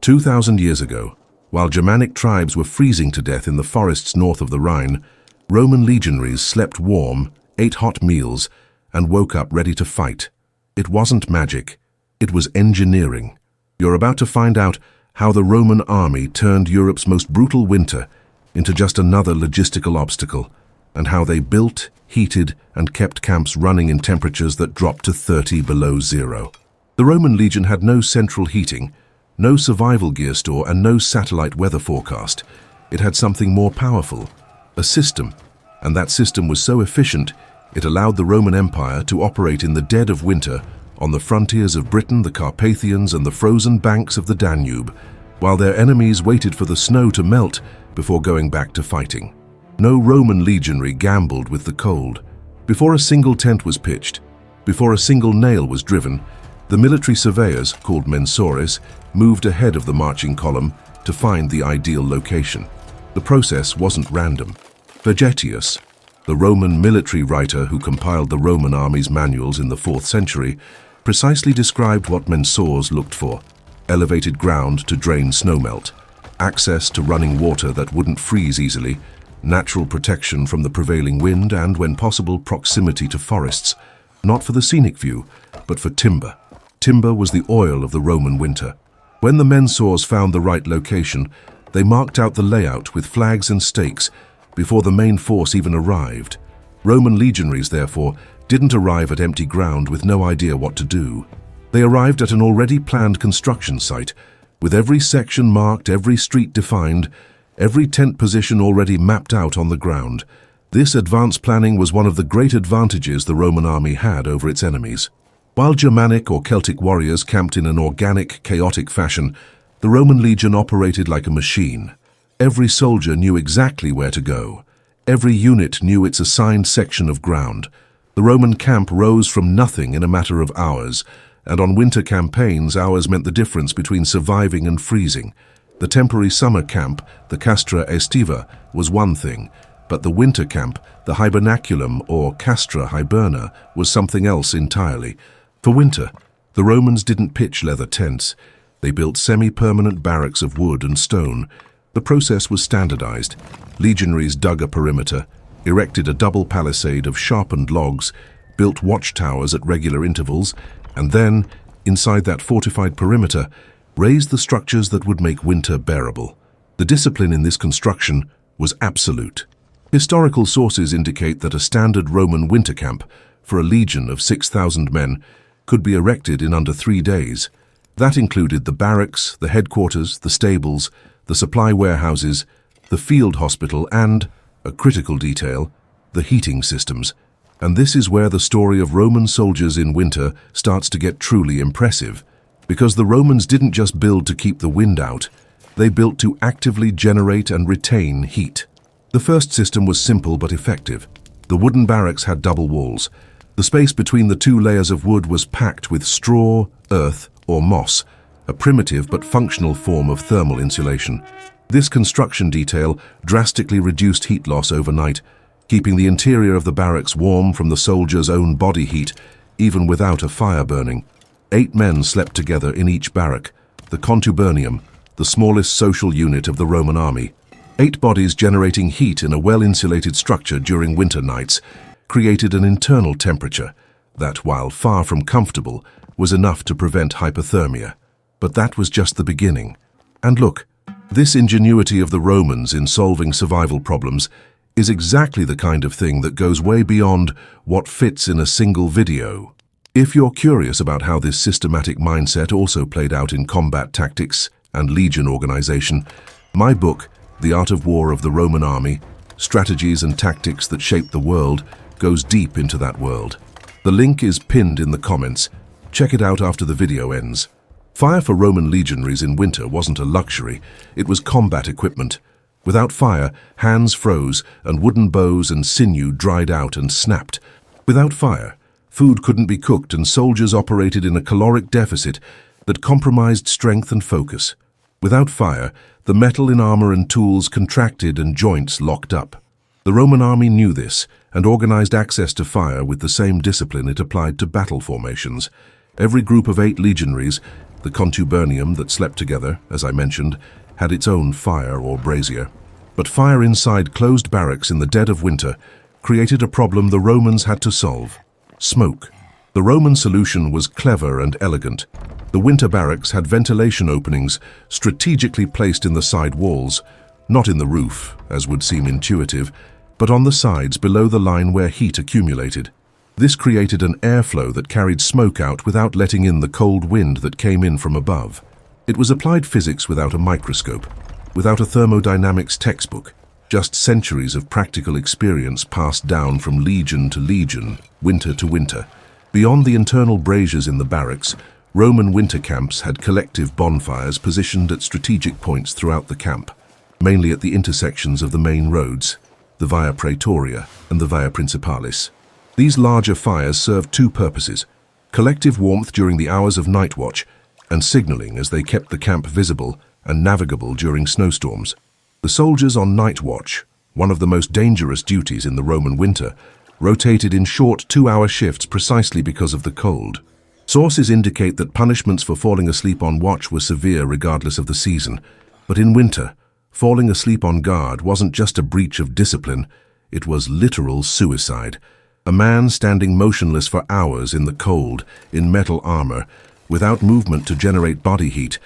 2,000 years ago, while Germanic tribes were freezing to death in the forests north of the Rhine, Roman legionaries slept warm, ate hot meals, and woke up ready to fight. It wasn't magic, it was engineering. You're about to find out how the Roman army turned Europe's most brutal winter into just another logistical obstacle, and how they built, heated, and kept camps running in temperatures that dropped to 30 below zero. The Roman legion had no central heating, no survival gear store, and no satellite weather forecast. It had something more powerful, a system, and that system was so efficient it allowed the Roman Empire to operate in the dead of winter on the frontiers of Britain, the Carpathians, and the frozen banks of the Danube, while their enemies waited for the snow to melt before going back to fighting. No Roman legionary gambled with the cold. Before a single tent was pitched, before a single nail was driven, the military surveyors, called mensores, moved ahead of the marching column to find the ideal location. The process wasn't random. Vegetius, the Roman military writer who compiled the Roman army's manuals in the 4th century, precisely described what mensores looked for: elevated ground to drain snowmelt, access to running water that wouldn't freeze easily, natural protection from the prevailing wind, and, when possible, proximity to forests, not for the scenic view, but for timber. Timber was the oil of the Roman winter. When the mensores found the right location, they marked out the layout with flags and stakes before the main force even arrived. Roman legionaries, therefore, didn't arrive at empty ground with no idea what to do. They arrived at an already planned construction site, with every section marked, every street defined, every tent position already mapped out on the ground. This advanced planning was one of the great advantages the Roman army had over its enemies. While Germanic or Celtic warriors camped in an organic, chaotic fashion, the Roman legion operated like a machine. Every soldier knew exactly where to go. Every unit knew its assigned section of ground. The Roman camp rose from nothing in a matter of hours, and on winter campaigns, hours meant the difference between surviving and freezing. The temporary summer camp, the castra aestiva, was one thing, but the winter camp, the hibernaculum or castra hiberna, was something else entirely. For winter, the Romans didn't pitch leather tents. They built semi-permanent barracks of wood and stone. The process was standardized. Legionaries dug a perimeter, erected a double palisade of sharpened logs, built watchtowers at regular intervals, and then, inside that fortified perimeter, raised the structures that would make winter bearable. The discipline in this construction was absolute. Historical sources indicate that a standard Roman winter camp for a legion of 6,000 men could be erected in under 3 days. That included the barracks, the headquarters, the stables, the supply warehouses, the field hospital, and, a critical detail, the heating systems. And this is where the story of Roman soldiers in winter starts to get truly impressive, because the Romans didn't just build to keep the wind out, they built to actively generate and retain heat. The first system was simple but effective. The wooden barracks had double walls. The space between the 2 layers of wood was packed with straw, earth, or moss, a primitive but functional form of thermal insulation. This construction detail drastically reduced heat loss overnight, keeping the interior of the barracks warm from the soldiers' own body heat, even without a fire burning. 8 men slept together in each barrack, the contubernium, the smallest social unit of the Roman army. 8 bodies generating heat in a well-insulated structure during winter nights created an internal temperature that, while far from comfortable, was enough to prevent hypothermia. But that was just the beginning. And look, this ingenuity of the Romans in solving survival problems is exactly the kind of thing that goes way beyond what fits in a single video. If you're curious about how this systematic mindset also played out in combat tactics and legion organization, my book, The Art of War of the Roman Army, Strategies and Tactics That Shaped the World, goes deep into that world. The link is pinned in the comments. Check it out after the video ends. Fire for Roman legionaries in winter wasn't a luxury, it was combat equipment. Without fire, hands froze and wooden bows and sinew dried out and snapped. Without fire, food couldn't be cooked and soldiers operated in a caloric deficit that compromised strength and focus. Without fire, the metal in armor and tools contracted and joints locked up. The Roman army knew this and organized access to fire with the same discipline it applied to battle formations. Every group of 8 legionaries, The contubernium that slept together, as I mentioned, had its own fire or brazier. But fire inside closed barracks in the dead of winter created a problem the Romans had to solve: smoke. The Roman solution was clever and elegant. The winter barracks had ventilation openings strategically placed in the side walls, not in the roof, as would seem intuitive, but on the sides below the line where heat accumulated. This created an airflow that carried smoke out without letting in the cold wind that came in from above. It was applied physics without a microscope, without a thermodynamics textbook, just centuries of practical experience passed down from legion to legion, winter to winter. Beyond the internal braziers in the barracks, Roman winter camps had collective bonfires positioned at strategic points throughout the camp, mainly at the intersections of the main roads, the Via Praetoria and the Via Principalis. These larger fires served two purposes: collective warmth during the hours of night watch, and signaling as they kept the camp visible and navigable during snowstorms. The soldiers on night watch, one of the most dangerous duties in the Roman winter, rotated in short 2-hour shifts precisely because of the cold. Sources indicate that punishments for falling asleep on watch were severe regardless of the season, but in winter, falling asleep on guard wasn't just a breach of discipline, it was literal suicide. A man standing motionless for hours in the cold, in metal armor, without movement to generate body heat,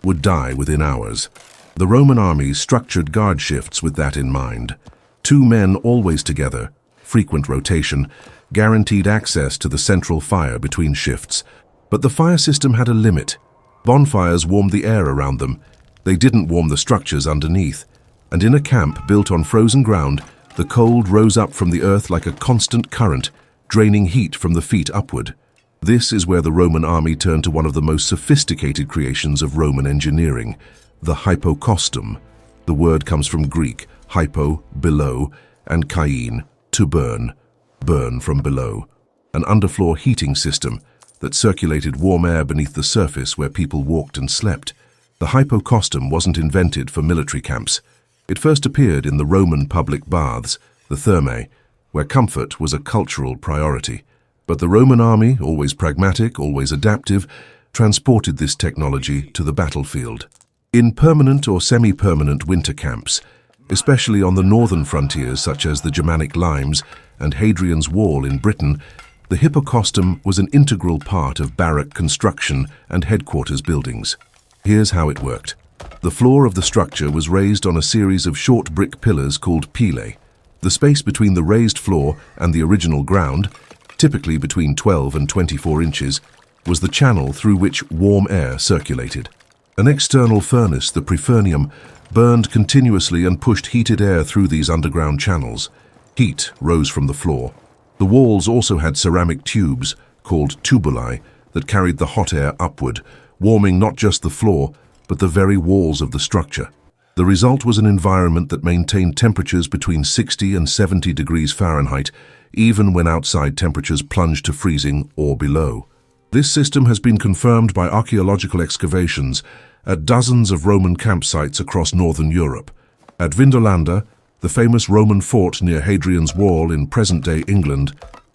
would die within hours. The Roman armies structured guard shifts with that in mind. 2 men always together, frequent rotation, guaranteed access to the central fire between shifts. But the fire system had a limit. Bonfires warmed the air around them. They didn't warm the structures underneath. And in a camp built on frozen ground, the cold rose up from the earth like a constant current, draining heat from the feet upward. This is where the Roman army turned to one of the most sophisticated creations of Roman engineering, the hypocaustum. The word comes from Greek, hypo, below, and kain, to burn, burn from below. An underfloor heating system that circulated warm air beneath the surface where people walked and slept. The hypocaustum wasn't invented for military camps. It first appeared in the Roman public baths, the thermae, where comfort was a cultural priority. But the Roman army, always pragmatic, always adaptive, transported this technology to the battlefield. In permanent or semi-permanent winter camps, especially on the northern frontiers such as the Germanic limes and Hadrian's Wall in Britain, the hypocaustum was an integral part of barrack construction and headquarters buildings. Here's how it worked. The floor of the structure was raised on a series of short brick pillars called pilae. The space between the raised floor and the original ground, typically between 12 and 24 inches, was the channel through which warm air circulated. An external furnace, the prefernium, burned continuously and pushed heated air through these underground channels. Heat rose from the floor. The walls also had ceramic tubes, called tubuli, that carried the hot air upward, warming not just the floor, but the very walls of the structure. The result was an environment that maintained temperatures between 60 and 70 degrees Fahrenheit, even when outside temperatures plunged to freezing or below. This system has been confirmed by archaeological excavations at dozens of Roman campsites across northern Europe. At Vindolanda, the famous Roman fort near Hadrian's Wall in present-day England,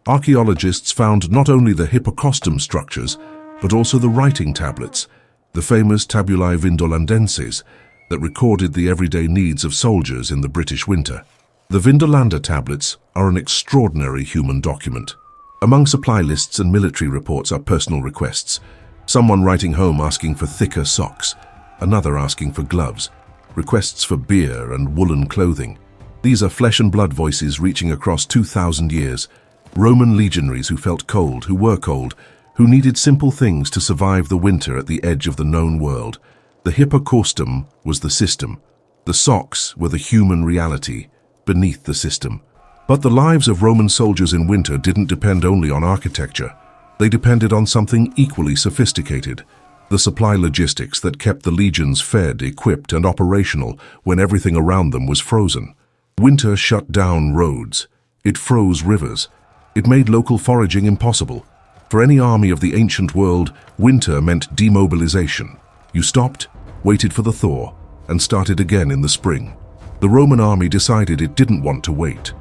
archaeologists found not only the hypocaustum structures, but also the writing tablets, the famous tabulae vindolandenses, that recorded the everyday needs of soldiers in the British winter. The Vindolanda tablets are an extraordinary human document. Among supply lists and military reports are personal requests. Someone writing home asking for thicker socks, another asking for gloves, requests for beer and woolen clothing. These are flesh and blood voices reaching across 2,000 years. Roman legionaries who felt cold, who were cold, who needed simple things to survive the winter at the edge of the known world. The hypocaustum was the system. The socks were the human reality beneath the system. But the lives of Roman soldiers in winter didn't depend only on architecture. They depended on something equally sophisticated: the supply logistics that kept the legions fed, equipped, and operational when everything around them was frozen. Winter shut down roads. It froze rivers. It made local foraging impossible. For any army of the ancient world, winter meant demobilization. You stopped, waited for the thaw, and started again in the spring. The Roman army decided it didn't want to wait.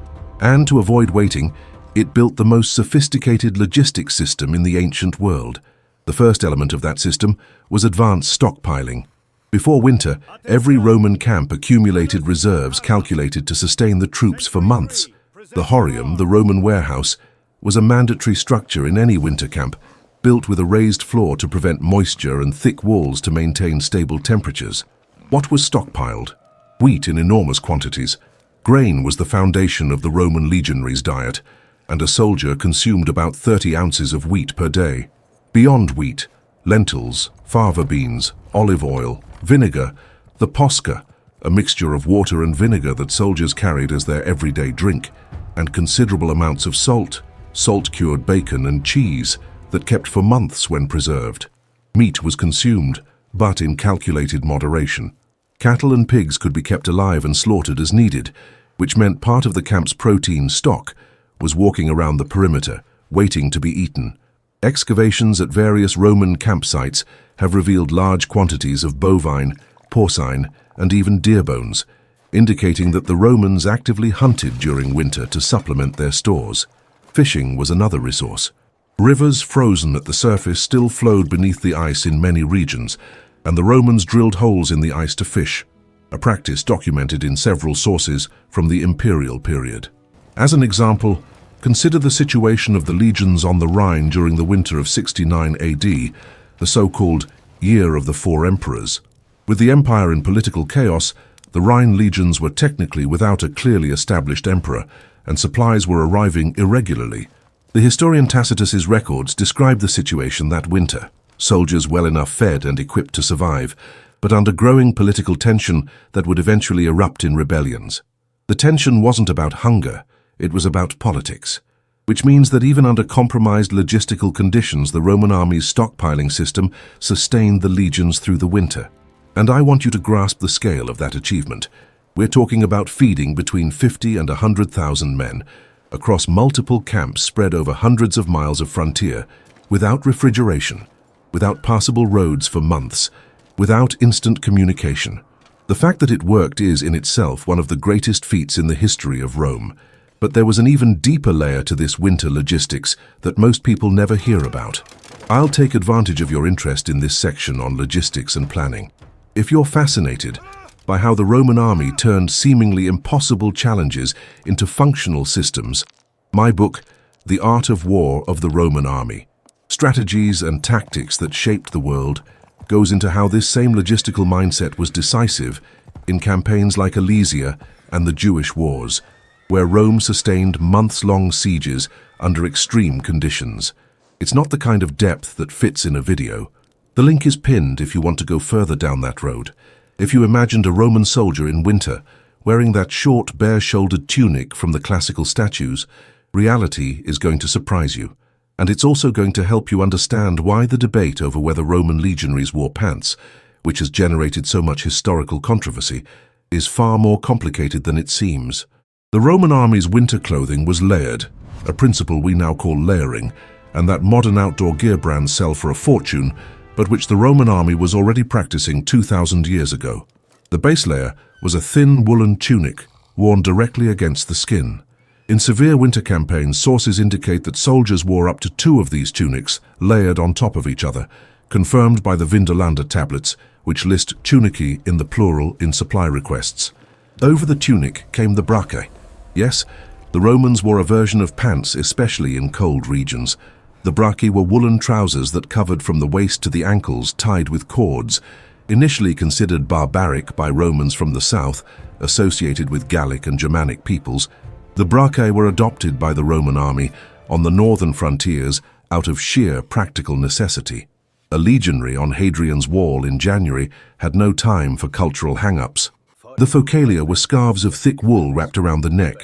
And to avoid waiting, it built the most sophisticated logistics system in the ancient world: The first element of that system was advanced stockpiling. Before winter, every Roman camp accumulated reserves calculated to sustain the troops for months. The horium, the Roman warehouse, was a mandatory structure in any winter camp, built with a raised floor to prevent moisture and thick walls to maintain stable temperatures. What was stockpiled? Wheat in enormous quantities. Grain was the foundation of the Roman legionaries' diet, and a soldier consumed about 30 ounces of wheat per day. Beyond wheat, lentils, fava beans, olive oil, vinegar, the posca, a mixture of water and vinegar that soldiers carried as their everyday drink, and considerable amounts of salt, salt-cured bacon and cheese that kept for months when preserved. Meat was consumed, but in calculated moderation. Cattle and pigs could be kept alive and slaughtered as needed, which meant part of the camp's protein stock was walking around the perimeter, waiting to be eaten. Excavations at various Roman campsites have revealed large quantities of bovine, porcine, and even deer bones, indicating that the Romans actively hunted during winter to supplement their stores. Fishing was another resource. Rivers frozen at the surface still flowed beneath the ice in many regions, and the Romans drilled holes in the ice to fish, a practice documented in several sources from the imperial period. As an example, consider the situation of the legions on the Rhine during the winter of 69 AD, the so-called Year of the Four Emperors. With the empire in political chaos, the Rhine legions were technically without a clearly established emperor, and supplies were arriving irregularly. The historian Tacitus's records describe the situation that winter. Soldiers well enough fed and equipped to survive, but under growing political tension that would eventually erupt in rebellions. The tension wasn't about hunger, it was about politics, which means that even under compromised logistical conditions, the Roman army's stockpiling system sustained the legions through the winter. And I want you to grasp the scale of that achievement. We're talking about feeding between 50 and 100,000 men across multiple camps spread over hundreds of miles of frontier, without refrigeration, without passable roads for months, without instant communication. The fact that it worked is in itself one of the greatest feats in the history of Rome. But there was an even deeper layer to this winter logistics that most people never hear about. I'll take advantage of your interest in this section on logistics and planning. If you're fascinated by how the Roman army turned seemingly impossible challenges into functional systems, my book, The Art of War of the Roman Army, Strategies and Tactics That Shaped the World, goes into how this same logistical mindset was decisive in campaigns like Alesia and the Jewish Wars, where Rome sustained months-long sieges under extreme conditions. It's not the kind of depth that fits in a video. The link is pinned if you want to go further down that road. If you imagined a Roman soldier in winter, wearing that short, bare-shouldered tunic from the classical statues, reality is going to surprise you. And it's also going to help you understand why the debate over whether Roman legionaries wore pants, which has generated so much historical controversy, is far more complicated than it seems. The Roman army's winter clothing was layered, a principle we now call layering, and that modern outdoor gear brands sell for a fortune, but which the Roman army was already practicing 2,000 years ago. The base layer was a thin woolen tunic worn directly against the skin. In severe winter campaigns, sources indicate that soldiers wore up to 2 of these tunics layered on top of each other, confirmed by the Vindolanda tablets, which list tunicae in the plural in supply requests. Over the tunic came the braccae. Yes, the Romans wore a version of pants, especially in cold regions. The braccae were woolen trousers that covered from the waist to the ankles, tied with cords. Initially considered barbaric by Romans from the south, associated with Gallic and Germanic peoples, the braccae were adopted by the Roman army on the northern frontiers out of sheer practical necessity. A legionary on Hadrian's wall in January had no time for cultural hang-ups. The focalia were scarves of thick wool wrapped around the neck.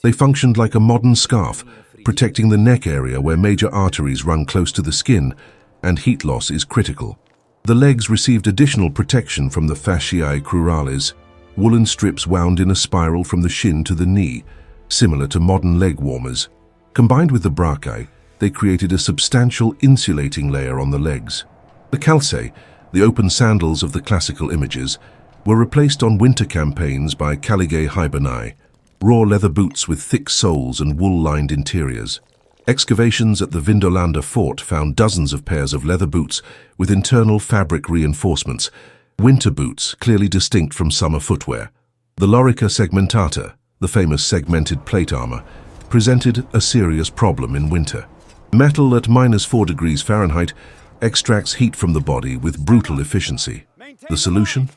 They functioned like a modern scarf, protecting the neck area where major arteries run close to the skin, and heat loss is critical. The legs received additional protection from the fasciae crurales, woolen strips wound in a spiral from the shin to the knee, similar to modern leg warmers. Combined with the braccae, they created a substantial insulating layer on the legs. The calcae, the open sandals of the classical images, were replaced on winter campaigns by caligae hibernae, raw leather boots with thick soles and wool-lined interiors. Excavations at the Vindolanda fort found dozens of pairs of leather boots with internal fabric reinforcements, winter boots clearly distinct from summer footwear. The lorica segmentata, the famous segmented plate armor, presented a serious problem in winter. Metal at -4 degrees Fahrenheit extracts heat from the body with brutal efficiency. The solution?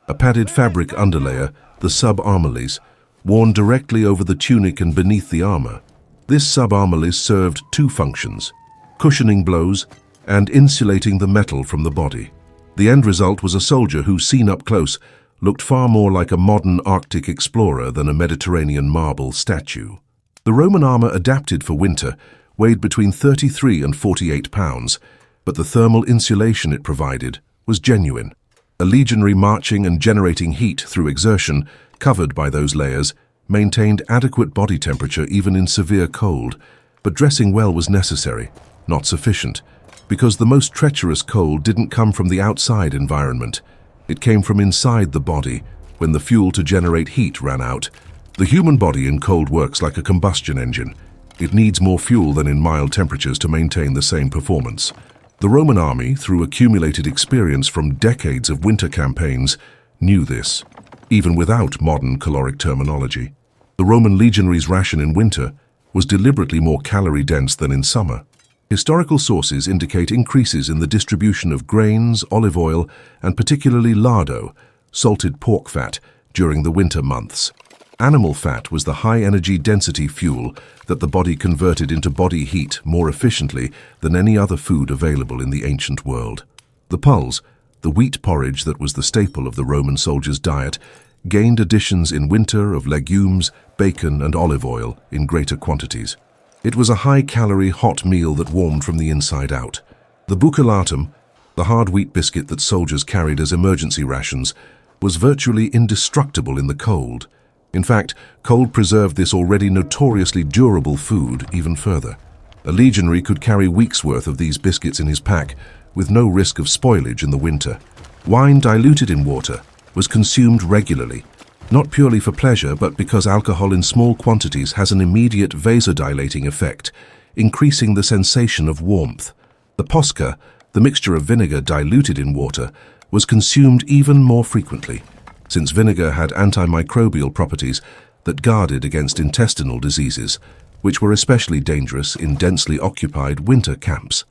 A padded fabric underlayer, the sub-armiles, worn directly over the tunic and beneath the armor. This sub-armiles served two functions: cushioning blows and insulating the metal from the body. The end result was a soldier who, seen up close, looked far more like a modern Arctic explorer than a Mediterranean marble statue. The Roman armor adapted for winter weighed between 33 and 48 pounds, but the thermal insulation it provided was genuine. A legionary marching and generating heat through exertion, covered by those layers, maintained adequate body temperature even in severe cold, but dressing well was necessary, not sufficient, because the most treacherous cold didn't come from the outside environment. It came from inside the body, when the fuel to generate heat ran out. The human body in cold works like a combustion engine. It needs more fuel than in mild temperatures to maintain the same performance. The Roman army, through accumulated experience from decades of winter campaigns, knew this, even without modern caloric terminology. The Roman legionaries' ration in winter was deliberately more calorie-dense than in summer. Historical sources indicate increases in the distribution of grains, olive oil, and particularly lardo, salted pork fat, during the winter months. Animal fat was the high-energy density fuel that the body converted into body heat more efficiently than any other food available in the ancient world. The pulse, the wheat porridge that was the staple of the Roman soldier's diet, gained additions in winter of legumes, bacon, and olive oil in greater quantities. It was a high-calorie hot meal that warmed from the inside out. The bucellatum, the hard wheat biscuit that soldiers carried as emergency rations, was virtually indestructible in the cold. In fact, cold preserved this already notoriously durable food even further. A legionary could carry weeks' worth of these biscuits in his pack with no risk of spoilage in the winter. Wine diluted in water was consumed regularly, not purely for pleasure, but because alcohol in small quantities has an immediate vasodilating effect, increasing the sensation of warmth. The posca, the mixture of vinegar diluted in water, was consumed even more frequently, since vinegar had antimicrobial properties that guarded against intestinal diseases, which were especially dangerous in densely occupied winter camps.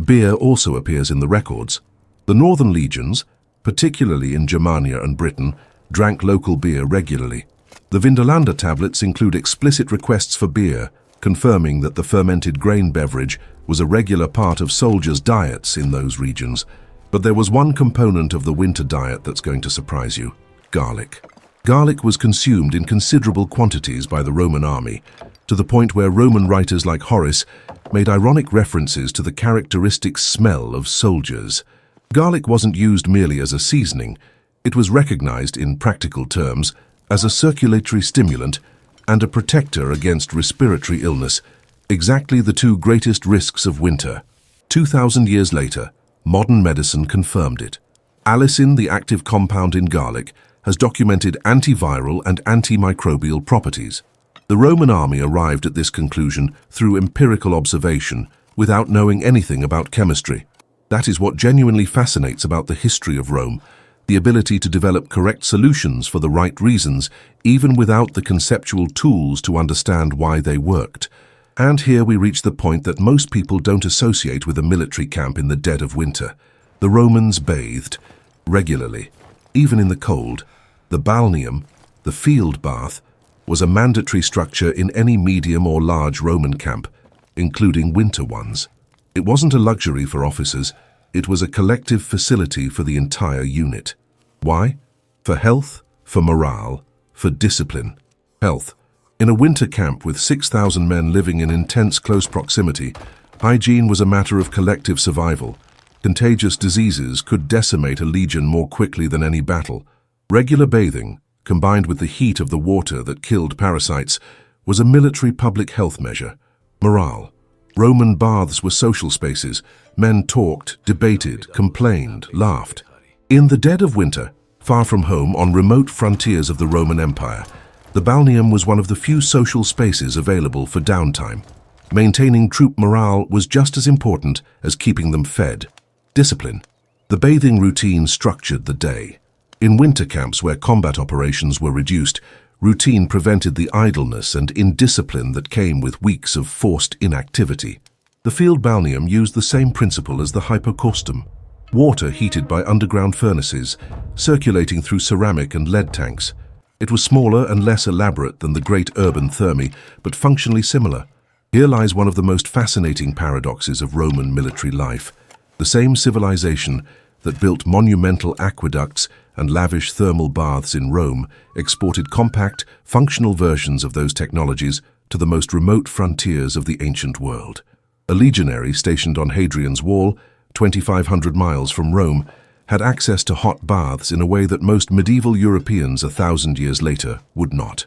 Beer also appears in the records. The northern legions, particularly in Germania and Britain, drank local beer regularly. The Vindolanda tablets include explicit requests for beer, confirming that the fermented grain beverage was a regular part of soldiers' diets in those regions. But there was one component of the winter diet that's going to surprise you: garlic. Garlic was consumed in considerable quantities by the Roman army, to the point where Roman writers like Horace made ironic references to the characteristic smell of soldiers. Garlic wasn't used merely as a seasoning. It was recognized in practical terms as a circulatory stimulant and a protector against respiratory illness, exactly the two greatest risks of winter. 2,000 years later, modern medicine confirmed it. Allicin, the active compound in garlic, has documented antiviral and antimicrobial properties. The Roman army arrived at this conclusion through empirical observation, without knowing anything about chemistry. That is what genuinely fascinates about the history of Rome, the ability to develop correct solutions for the right reasons, even without the conceptual tools to understand why they worked. And here we reach the point that most people don't associate with a military camp in the dead of winter. The Romans bathed regularly, even in the cold. The balneum, the field bath, was a mandatory structure in any medium or large Roman camp, including winter ones. It wasn't a luxury for officers, it was a collective facility for the entire unit. Why? For health, for morale, for discipline. Health. In a winter camp with 6,000 men living in intense close proximity, hygiene was a matter of collective survival. Contagious diseases could decimate a legion more quickly than any battle. Regular bathing, combined with the heat of the water that killed parasites, was a military public health measure. Morale. Roman baths were social spaces. Men talked, debated, complained, laughed. In the dead of winter, far from home on remote frontiers of the Roman Empire, the balneum was one of the few social spaces available for downtime. Maintaining troop morale was just as important as keeping them fed. Discipline. The bathing routine structured the day. In winter camps where combat operations were reduced, routine prevented the idleness and indiscipline that came with weeks of forced inactivity. The field balneum used the same principle as the hypocaustum. Water heated by underground furnaces, circulating through ceramic and lead tanks. It was smaller and less elaborate than the great urban thermae, but functionally similar. Here lies one of the most fascinating paradoxes of Roman military life. The same civilization that built monumental aqueducts and lavish thermal baths in Rome exported compact, functional versions of those technologies to the most remote frontiers of the ancient world. A legionary stationed on Hadrian's Wall, 2,500 miles from Rome, had access to hot baths in a way that most medieval Europeans 1,000 years later would not.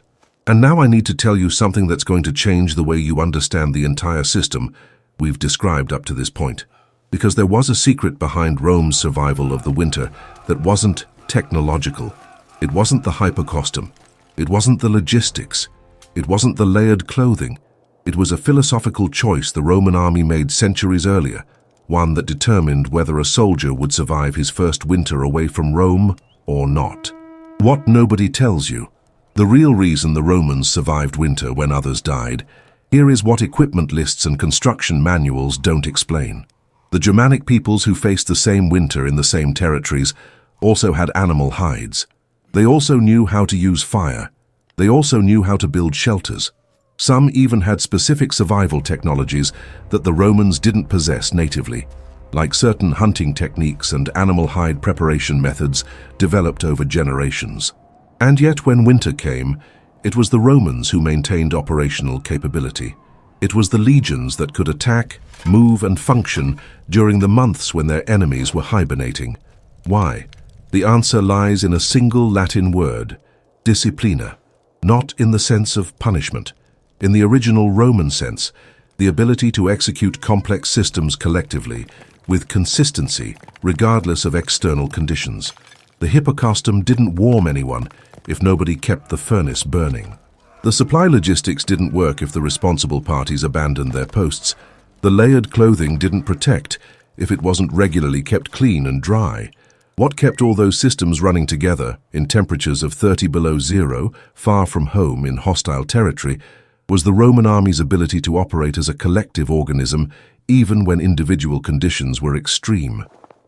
And now I need to tell you something that's going to change the way you understand the entire system we've described up to this point. Because there was a secret behind Rome's survival of the winter that wasn't technological. It wasn't the hypocaustum. It wasn't the logistics. It wasn't the layered clothing. It was a philosophical choice the Roman army made centuries earlier, one that determined whether a soldier would survive his first winter away from Rome or not. What nobody tells you. The real reason the Romans survived winter when others died. Here is what equipment lists and construction manuals don't explain. The Germanic peoples who faced the same winter in the same territories also had animal hides. They also knew how to use fire. They also knew how to build shelters. Some even had specific survival technologies that the Romans didn't possess natively, like certain hunting techniques and animal hide preparation methods developed over generations. And yet when winter came, it was the Romans who maintained operational capability. It was the legions that could attack, move and function during the months when their enemies were hibernating. Why? The answer lies in a single Latin word, disciplina, not in the sense of punishment. In the original Roman sense, the ability to execute complex systems collectively, with consistency, regardless of external conditions. The Hypocaustum didn't warm anyone if nobody kept the furnace burning. The supply logistics didn't work if the responsible parties abandoned their posts. The layered clothing didn't protect if it wasn't regularly kept clean and dry. What kept all those systems running together in temperatures of 30 below zero, far from home in hostile territory, was the Roman army's ability to operate as a collective organism even when individual conditions were extreme.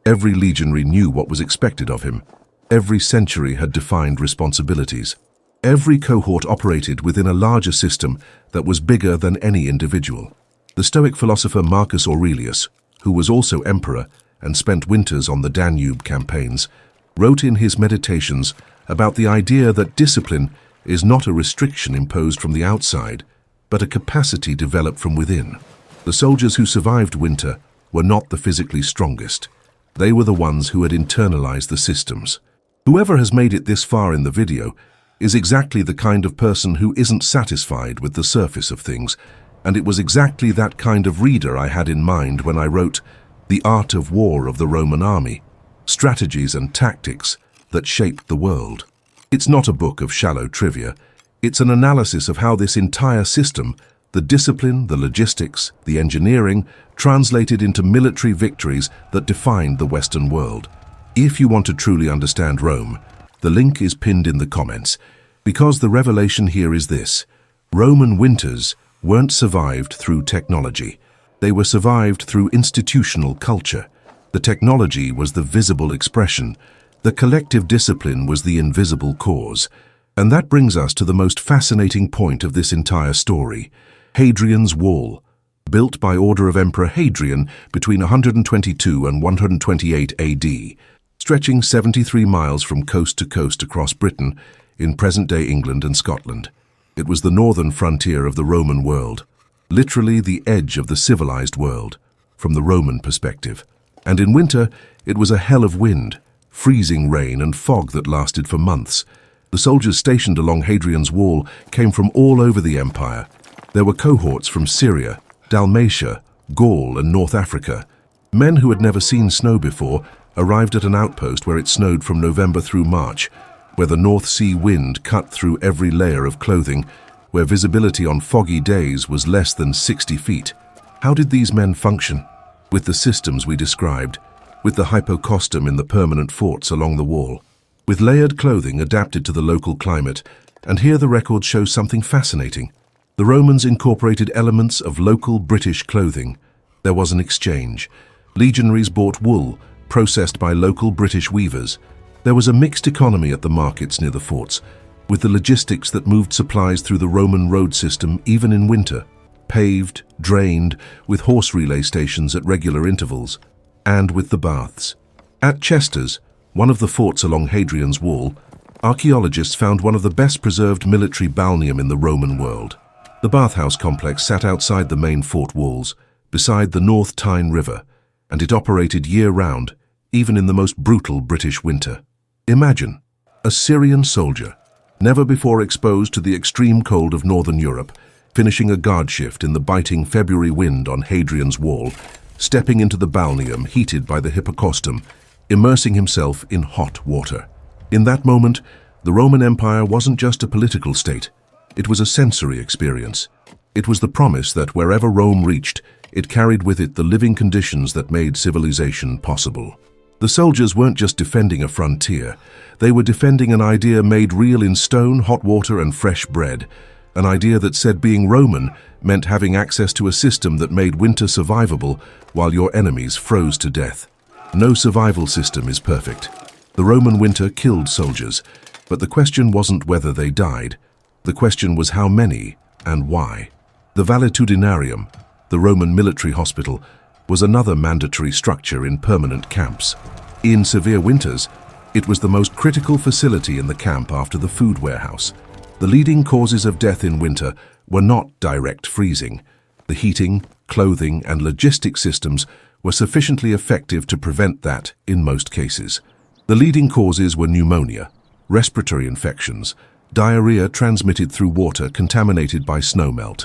Every legionary knew what was expected of him. Every century had defined responsibilities. Every cohort operated within a larger system that was bigger than any individual. The Stoic philosopher Marcus Aurelius, who was also emperor and spent winters on the Danube campaigns, wrote in his Meditations about the idea that discipline is not a restriction imposed from the outside, but a capacity developed from within. The soldiers who survived winter were not the physically strongest. They were the ones who had internalized the systems. Whoever has made it this far in the video is exactly the kind of person who isn't satisfied with the surface of things, and it was exactly that kind of reader I had in mind when I wrote The Art of War of the Roman Army, Strategies and Tactics that Shaped the World. It's not a book of shallow trivia. It's an analysis of how this entire system, the discipline, the logistics, the engineering, translated into military victories that defined the Western world. If you want to truly understand Rome, the link is pinned in the comments, because the revelation here is this: Roman winters weren't survived through technology. They were survived through institutional culture. The technology was the visible expression. The collective discipline was the invisible cause. And that brings us to the most fascinating point of this entire story: Hadrian's Wall, built by order of Emperor Hadrian between 122 and 128 AD, stretching 73 miles from coast to coast across Britain in present-day England and Scotland. It was the northern frontier of the Roman world, literally the edge of the civilized world, from the Roman perspective. And in winter, it was a hell of wind, freezing rain and fog that lasted for months. The soldiers stationed along Hadrian's Wall came from all over the empire. There were cohorts from Syria, Dalmatia, Gaul and North Africa. Men who had never seen snow before arrived at an outpost where it snowed from November through March, where the North Sea wind cut through every layer of clothing, where visibility on foggy days was less than 60 feet. How did these men function? With the systems we described, with the hypocaustum in the permanent forts along the wall, with layered clothing adapted to the local climate, and here the records show something fascinating. The Romans incorporated elements of local British clothing. There was an exchange. Legionaries bought wool, processed by local British weavers. There was a mixed economy at the markets near the forts, with the logistics that moved supplies through the Roman road system even in winter, paved, drained, with horse relay stations at regular intervals, and with the baths. At Chester's, one of the forts along Hadrian's wall, archaeologists found one of the best preserved military balneum in the Roman world. The bathhouse complex sat outside the main fort walls, beside the North Tyne River, and it operated year-round, even in the most brutal British winter. Imagine, a Syrian soldier, never before exposed to the extreme cold of northern Europe, finishing a guard shift in the biting February wind on Hadrian's wall, stepping into the balneum heated by the Hypocaustum, immersing himself in hot water. In that moment, the Roman Empire wasn't just a political state. It was a sensory experience. It was the promise that wherever Rome reached, it carried with it the living conditions that made civilization possible. The soldiers weren't just defending a frontier. They were defending an idea made real in stone, hot water, and fresh bread. An idea that said being Roman meant having access to a system that made winter survivable while your enemies froze to death. No survival system is perfect. The Roman winter killed soldiers, but the question wasn't whether they died. The question was how many and why. The valetudinarium, the Roman military hospital, was another mandatory structure in permanent camps. In severe winters, it was the most critical facility in the camp after the food warehouse. The leading causes of death in winter were not direct freezing. The heating, clothing, and logistic systems were sufficiently effective to prevent that in most cases. The leading causes were pneumonia, respiratory infections, diarrhea transmitted through water contaminated by snowmelt,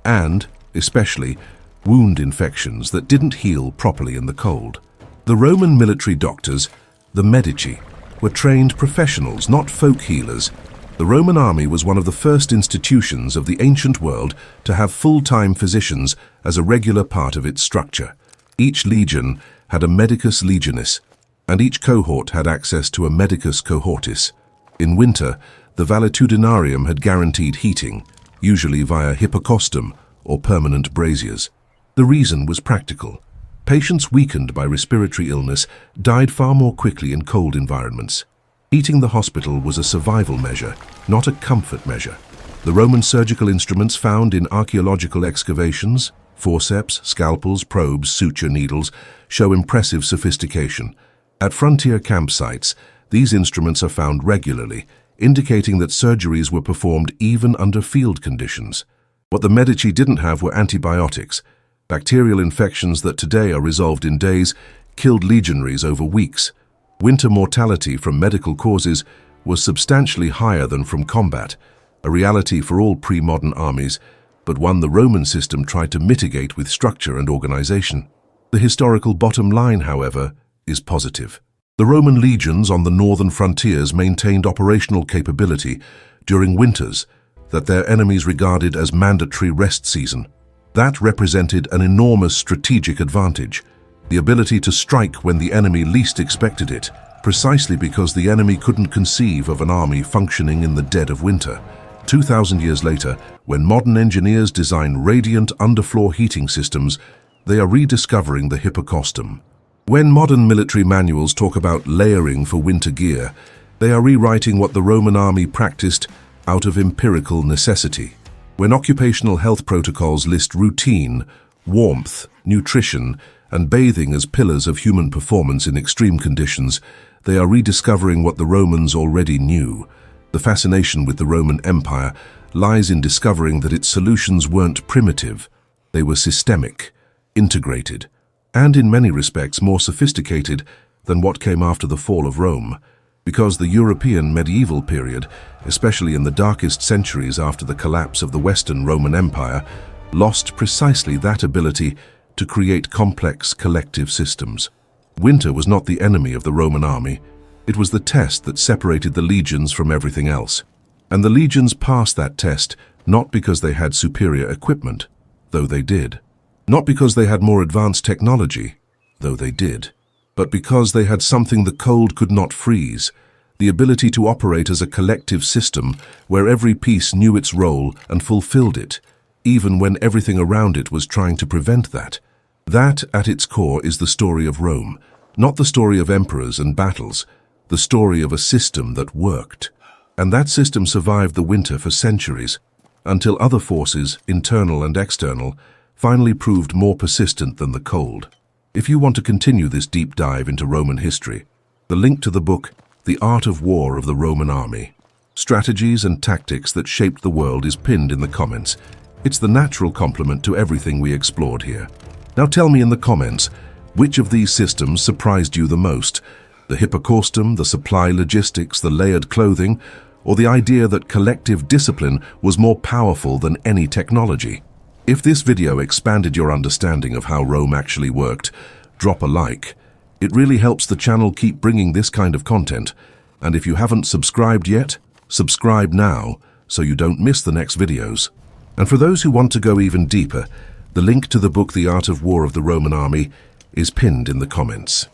and, especially, wound infections that didn't heal properly in the cold. The Roman military doctors, the Medici, were trained professionals, not folk healers. The Roman army was one of the first institutions of the ancient world to have full-time physicians as a regular part of its structure. Each legion had a medicus legionis, and each cohort had access to a medicus cohortis. In winter, the valetudinarium had guaranteed heating, usually via hypocaustum or permanent braziers. The reason was practical. Patients weakened by respiratory illness died far more quickly in cold environments. Heating the hospital was a survival measure, not a comfort measure. The Roman surgical instruments found in archaeological excavations, forceps, scalpels, probes, suture needles, show impressive sophistication. At frontier campsites, these instruments are found regularly, indicating that surgeries were performed even under field conditions. What the Medici didn't have were antibiotics. Bacterial infections that today are resolved in days killed legionaries over weeks. Winter mortality from medical causes was substantially higher than from combat, a reality for all pre-modern armies, but one the Roman system tried to mitigate with structure and organization. The historical bottom line, however, is positive. The Roman legions on the northern frontiers maintained operational capability during winters that their enemies regarded as mandatory rest season. That represented an enormous strategic advantage, the ability to strike when the enemy least expected it, precisely because the enemy couldn't conceive of an army functioning in the dead of winter. 2,000 years later, when modern engineers design radiant underfloor heating systems, they are rediscovering the Hypocaustum. When modern military manuals talk about layering for winter gear, they are rewriting what the Roman army practiced out of empirical necessity. When occupational health protocols list routine, warmth, nutrition, and bathing as pillars of human performance in extreme conditions, they are rediscovering what the Romans already knew. The fascination with the Roman Empire lies in discovering that its solutions weren't primitive. They were systemic, integrated, and in many respects more sophisticated than what came after the fall of Rome. Because the European medieval period, especially in the darkest centuries after the collapse of the Western Roman Empire, lost precisely that ability to create complex collective systems. Winter was not the enemy of the Roman army. It was the test that separated the legions from everything else. And the legions passed that test not because they had superior equipment, though they did. Not because they had more advanced technology, though they did. But because they had something the cold could not freeze, the ability to operate as a collective system where every piece knew its role and fulfilled it, even when everything around it was trying to prevent that. That, at its core, is the story of Rome, not the story of emperors and battles, the story of a system that worked. And that system survived the winter for centuries, until other forces, internal and external, finally proved more persistent than the cold. If you want to continue this deep dive into Roman history, the link to the book, The Art of War of the Roman Army, Strategies and Tactics That Shaped the World, is pinned in the comments. It's the natural complement to everything we explored here. Now tell me in the comments, which of these systems surprised you the most? The Hypocaustum, the supply logistics, the layered clothing, or the idea that collective discipline was more powerful than any technology? If this video expanded your understanding of how Rome actually worked, drop a like. It really helps the channel keep bringing this kind of content. And if you haven't subscribed yet, subscribe now so you don't miss the next videos. And for those who want to go even deeper, the link to the book The Art of War of the Roman Army is pinned in the comments.